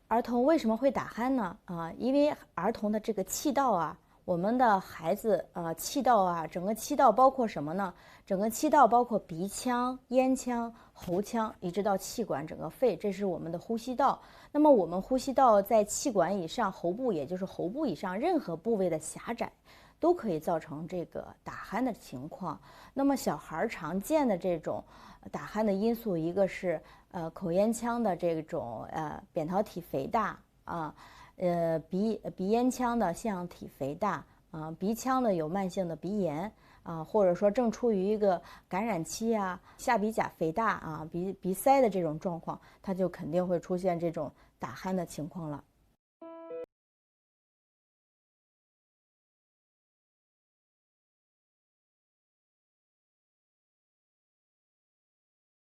儿童为什么会打鼾呢？因为儿童的这个气道啊，我们的孩子气道啊，整个气道包括什么呢？整个气道包括鼻腔、咽腔、喉腔，一直到气管、整个肺，这是我们的呼吸道。那么我们呼吸道在气管以上、喉部，也就是喉部以上任何部位的狭窄，都可以造成这个打鼾的情况。那么小孩常见的这种打鼾的因素，一个是口咽腔的这种扁桃体肥大啊，鼻咽腔的腺样体肥大啊，鼻腔的有慢性的鼻炎啊，或者说正处于一个感染期啊，下鼻甲肥大啊，鼻塞的这种状况，它就肯定会出现这种打鼾的情况了。